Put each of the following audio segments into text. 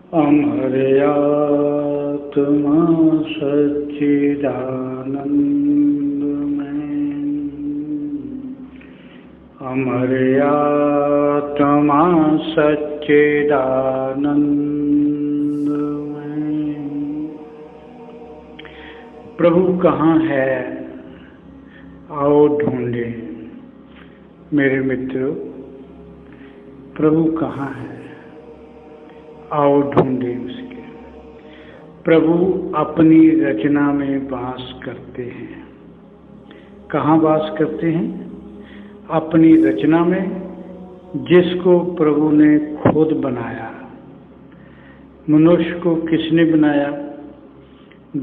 अमर आत्मा सच्चिदानंदमय, अमर आत्मा सच्चिदानंदमय। प्रभु कहाँ है, आओ ढूंढे। मेरे मित्रों, प्रभु कहाँ है, आओ ढूंढे उसके। प्रभु अपनी रचना में वास करते हैं। कहाँ वास करते हैं? अपनी रचना में, जिसको प्रभु ने खुद बनाया। मनुष्य को किसने बनाया?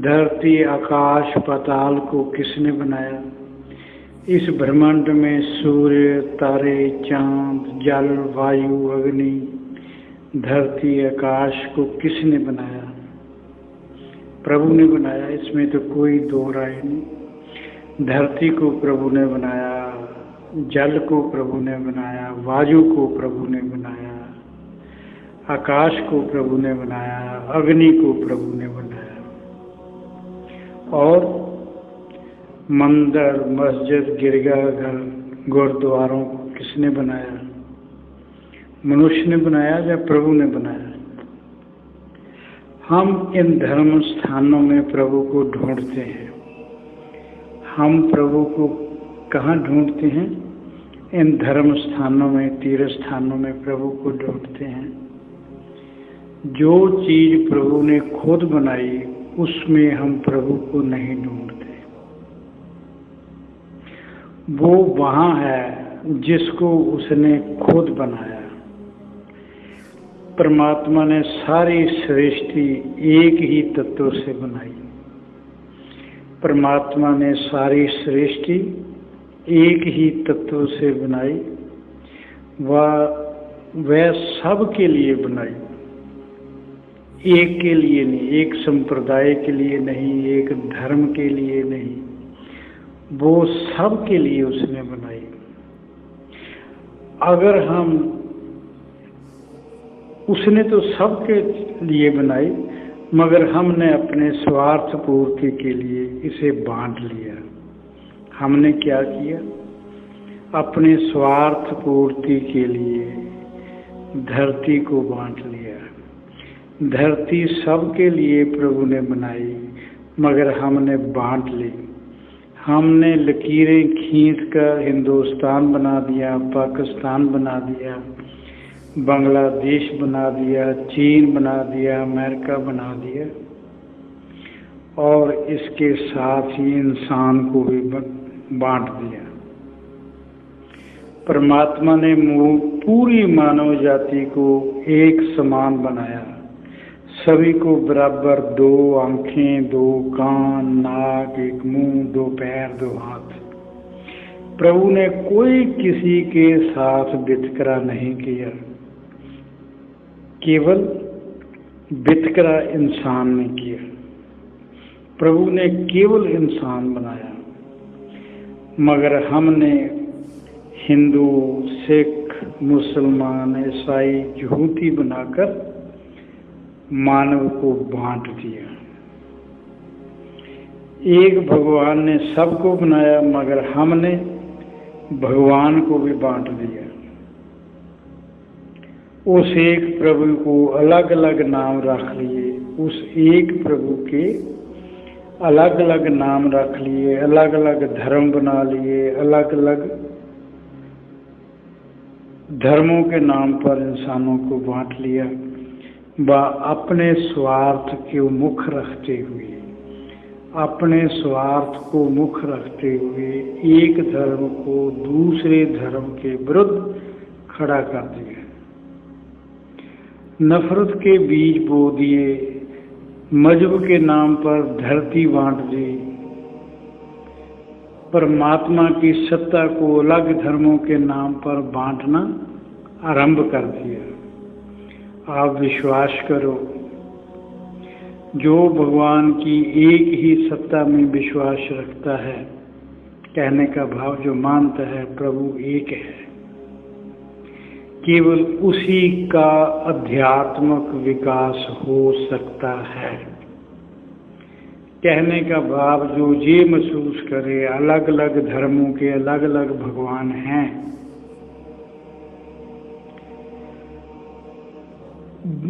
धरती, आकाश, पाताल को किसने बनाया? इस ब्रह्मांड में सूर्य, तारे, चांद, जल, वायु, अग्नि, धरती, आकाश को किसने बनाया? प्रभु ने बनाया, इसमें तो कोई दो राय नहीं। धरती को प्रभु ने बनाया, जल को प्रभु ने बनाया, वायु को प्रभु ने बनाया, आकाश को प्रभु ने बनाया, अग्नि को प्रभु ने बनाया। और मंदिर, मस्जिद, गिरजाघर, गुरुद्वारों को किसने बनाया? मनुष्य ने बनाया या प्रभु ने बनाया? हम इन धर्म स्थानों में प्रभु को ढूंढते हैं। हम प्रभु को कहाँ ढूंढते हैं? इन धर्म स्थानों में, तीर्थ स्थानों में प्रभु को ढूंढते हैं। जो चीज प्रभु ने खुद बनाई, उसमें हम प्रभु को नहीं ढूंढते। वो वहाँ है जिसको उसने खुद बनाया। परमात्मा ने सारी सृष्टि एक ही तत्व से बनाई। परमात्मा ने सारी सृष्टि एक ही तत्व से बनाई। वह सब के लिए बनाई, एक के लिए नहीं, एक संप्रदाय के लिए नहीं, एक धर्म के लिए नहीं, वो सब के लिए उसने बनाई। अगर हम, उसने तो सबके लिए बनाई, मगर हमने अपने स्वार्थ पूर्ति के लिए इसे बांट लिया। हमने क्या किया? अपने स्वार्थ पूर्ति के लिए धरती को बांट लिया। धरती सबके लिए प्रभु ने बनाई, मगर हमने बांट ली। हमने लकीरें खींचकर हिंदुस्तान बना दिया, पाकिस्तान बना दिया, बांग्लादेश बना दिया, चीन बना दिया, अमेरिका बना दिया, और इसके साथ ही इंसान को भी बांट दिया। परमात्मा ने पूरी मानव जाति को एक समान बनाया। सभी को बराबर, दो आंखें, दो कान, नाक, एक मुंह, दो पैर, दो हाथ। प्रभु ने कोई किसी के साथ वितकरा नहीं किया। केवल वितकरा इंसान ने किया। प्रभु ने केवल इंसान बनाया, मगर हमने हिंदू, सिख, मुसलमान, ईसाई, यहूदी बनाकर मानव को बांट दिया। एक भगवान ने सबको बनाया, मगर हमने भगवान को भी बांट दिया। उस एक प्रभु को अलग अलग नाम रख लिए, उस एक प्रभु के अलग अलग नाम रख लिए, अलग अलग धर्म बना लिए, अलग अलग धर्मों के नाम पर इंसानों को बांट लिया। अपने स्वार्थ को मुख रखते हुए, अपने स्वार्थ को मुख रखते हुए एक धर्म को दूसरे धर्म के विरुद्ध खड़ा कर दिया। नफरत के बीज बो दिए, मजहब के नाम पर धरती बांट दी। परमात्मा की सत्ता को अलग धर्मों के नाम पर बांटना आरंभ कर दिया। आप विश्वास करो, जो भगवान की एक ही सत्ता में विश्वास रखता है, कहने का भाव जो मानता है प्रभु एक है, केवल उसी का आध्यात्मिक विकास हो सकता है। कहने का भाव जो ये महसूस करे अलग अलग धर्मों के अलग अलग भगवान हैं,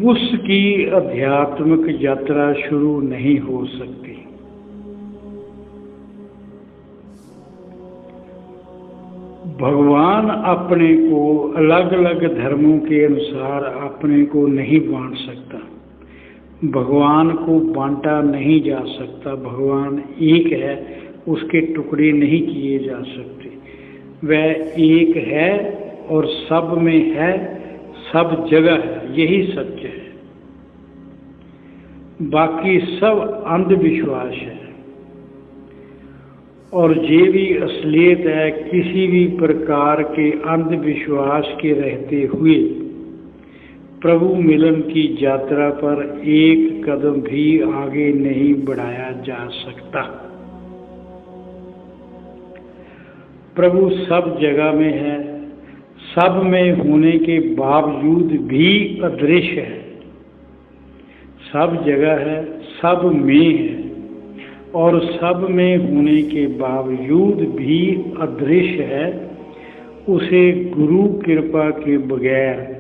उसकी आध्यात्मिक यात्रा शुरू नहीं हो सकती। भगवान अपने को अलग अलग धर्मों के अनुसार अपने को नहीं बांट सकता, भगवान को बांटा नहीं जा सकता। भगवान एक है, उसके टुकड़े नहीं किए जा सकते। वह एक है और सब में है, सब जगह है, यही सत्य है। बाकी सब अंधविश्वास है और ये भी असलियत है। किसी भी प्रकार के अंधविश्वास के रहते हुए प्रभु मिलन की यात्रा पर एक कदम भी आगे नहीं बढ़ाया जा सकता। प्रभु सब जगह में है, सब में होने के बावजूद भी अदृश्य है। सब जगह है, सब में है और सब में होने के बावजूद भी अदृश्य है। उसे गुरु कृपा के बगैर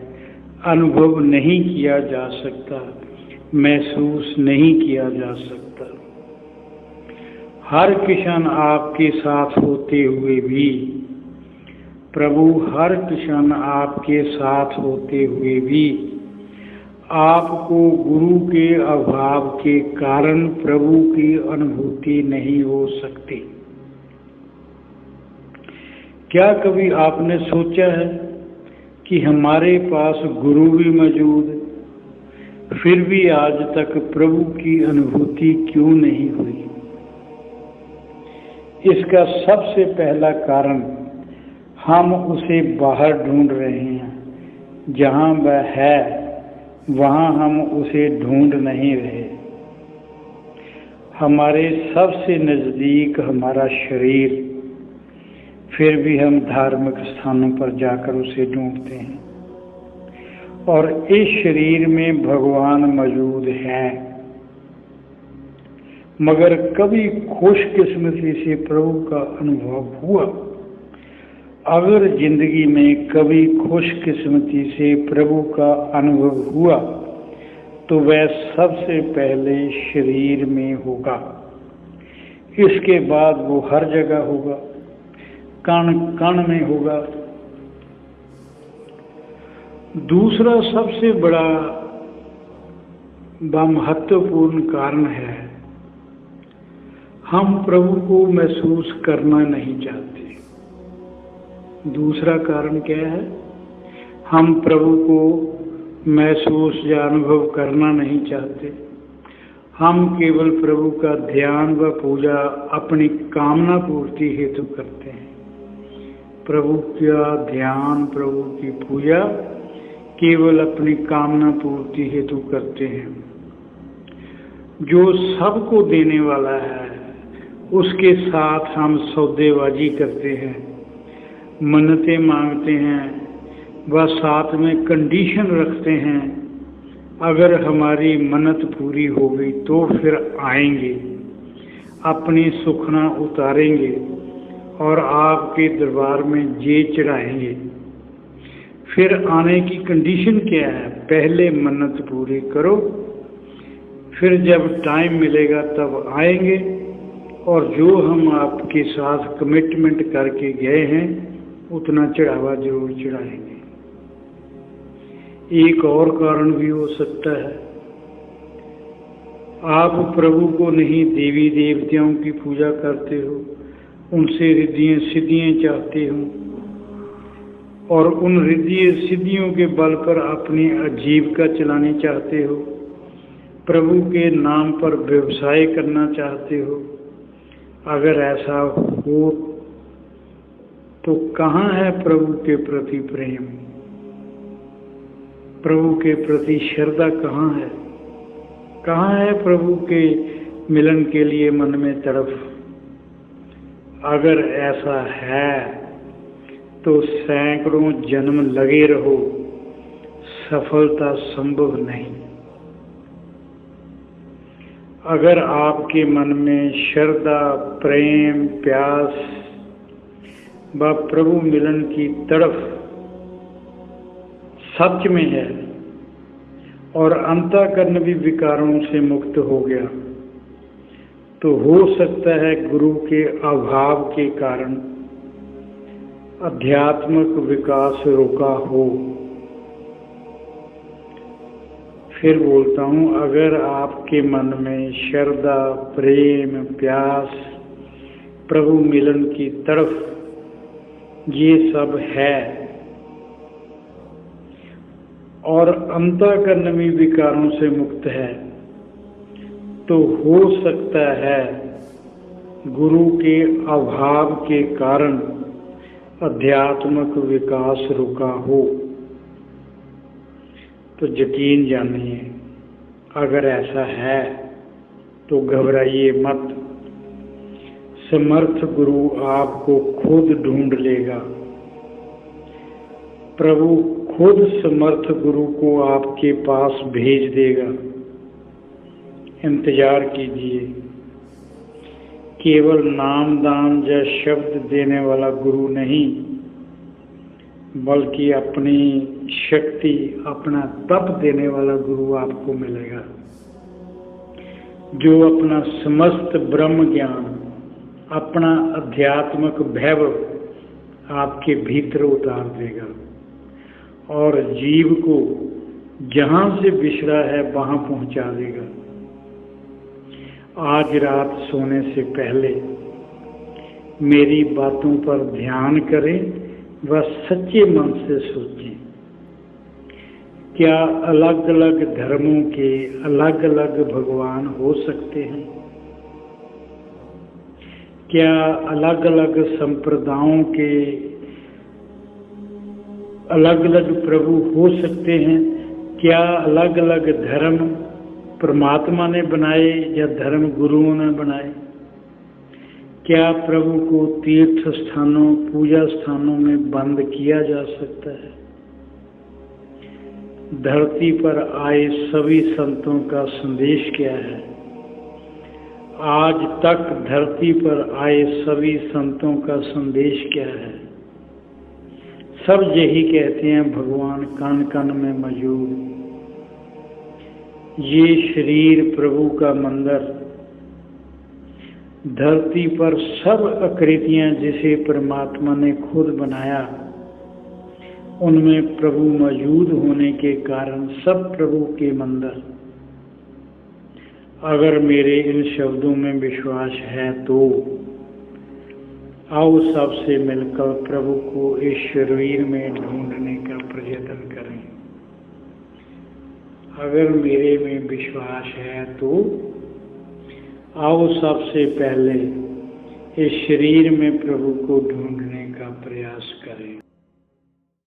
अनुभव नहीं किया जा सकता, महसूस नहीं किया जा सकता। हर क्षण आपके साथ होते हुए भी, प्रभु हर क्षण आपके साथ होते हुए भी आपको गुरु के अभाव के कारण प्रभु की अनुभूति नहीं हो सकती। क्या कभी आपने सोचा है कि हमारे पास गुरु भी मौजूद, फिर भी आज तक प्रभु की अनुभूति क्यों नहीं हुई? इसका सबसे पहला कारण हम उसे बाहर ढूंढ रहे हैं। जहां वह है वहां हम उसे ढूंढ नहीं रहे। हमारे सबसे नजदीक हमारा शरीर, फिर भी हम धार्मिक स्थानों पर जाकर उसे ढूंढते हैं। और इस शरीर में भगवान मौजूद हैं, मगर कभी खुशकिस्मती से प्रभु का अनुभव हुआ? अगर जिंदगी में कभी खुशकिस्मती से प्रभु का अनुभव हुआ तो वह सबसे पहले शरीर में होगा। इसके बाद वो हर जगह होगा, कण कण में होगा। दूसरा सबसे बड़ा व महत्वपूर्ण कारण है, हम प्रभु को महसूस करना नहीं चाहते। दूसरा कारण क्या है? हम प्रभु को महसूस या अनुभव करना नहीं चाहते। हम केवल प्रभु का ध्यान व पूजा अपनी कामना पूर्ति हेतु करते हैं। प्रभु का ध्यान, प्रभु की पूजा केवल अपनी कामना पूर्ति हेतु करते हैं। जो सबको देने वाला है उसके साथ हम सौदेबाजी करते हैं, मन्नतें मांगते हैं व साथ में कंडीशन रखते हैं। अगर हमारी मन्नत पूरी हो गई तो फिर आएंगे, अपनी सुखना उतारेंगे और आपके दरबार में ये चढ़ाएंगे। फिर आने की कंडीशन क्या है? पहले मन्नत पूरी करो, फिर जब टाइम मिलेगा तब आएंगे और जो हम आपके साथ कमिटमेंट करके गए हैं उतना चढ़ावा जरूर चढ़ाएंगे। एक और कारण भी हो सकता है, आप प्रभु को नहीं देवी देवताओं की पूजा करते हो, उनसे रिद्धियां सिद्धियां चाहते हो और उन रिद्धि सिद्धियों के बल पर अपनी आजीविका चलानी चाहते हो, प्रभु के नाम पर व्यवसाय करना चाहते हो। अगर ऐसा हो तो कहाँ है प्रभु के प्रति प्रेम, प्रभु के प्रति श्रद्धा कहाँ है? कहाँ है प्रभु के मिलन के लिए मन में तड़प? अगर ऐसा है तो सैकड़ों जन्म लगे रहो सफलता संभव नहीं। अगर आपके मन में श्रद्धा, प्रेम, प्यास व प्रभु मिलन की तड़फ सच में है और अंतःकरण भी विकारों से मुक्त हो गया, तो हो सकता है गुरु के अभाव के कारण आध्यात्मिक विकास रुका हो। फिर बोलता हूँ, अगर आपके मन में श्रद्धा, प्रेम, प्यास, प्रभु मिलन की तड़फ ये सब है और अंतःकरण में विकारों से मुक्त है, तो हो सकता है गुरु के अभाव के कारण आध्यात्मिक विकास रुका हो। तो यकीन जानिए, अगर ऐसा है तो घबराइए मत। समर्थ गुरु आपको खुद ढूंढ लेगा। प्रभु खुद समर्थ गुरु को आपके पास भेज देगा। इंतजार कीजिए। केवल नाम दान या शब्द देने वाला गुरु नहीं, बल्कि अपनी शक्ति, अपना तप देने वाला गुरु आपको मिलेगा, जो अपना समस्त ब्रह्म ज्ञान, अपना आध्यात्मिक वैभव आपके भीतर उतार देगा और जीव को जहाँ से बिछड़ा है वहाँ पहुँचा देगा। आज रात सोने से पहले मेरी बातों पर ध्यान करें व सच्चे मन से सोचें। क्या अलग अलग धर्मों के अलग अलग भगवान हो सकते हैं? क्या अलग अलग संप्रदायों के अलग अलग प्रभु हो सकते हैं? क्या अलग अलग धर्म परमात्मा ने बनाए या धर्म गुरुओं ने बनाए? क्या प्रभु को तीर्थ स्थानों, पूजा स्थानों में बंद किया जा सकता है? धरती पर आए सभी संतों का संदेश क्या है? आज तक धरती पर आए सभी संतों का संदेश क्या है? सब यही कहते हैं, भगवान कण कण में मौजूद। ये शरीर प्रभु का मंदिर, धरती पर सब आकृतियां जिसे परमात्मा ने खुद बनाया, उनमें प्रभु मौजूद होने के कारण सब प्रभु के मंदिर। अगर मेरे इन शब्दों में विश्वास है तो आओ सबसे मिलकर प्रभु को इस शरीर में ढूंढने का प्रयत्न करें। अगर मेरे में विश्वास है तो आओ सबसे पहले इस शरीर में प्रभु को ढूंढने का प्रयास करें।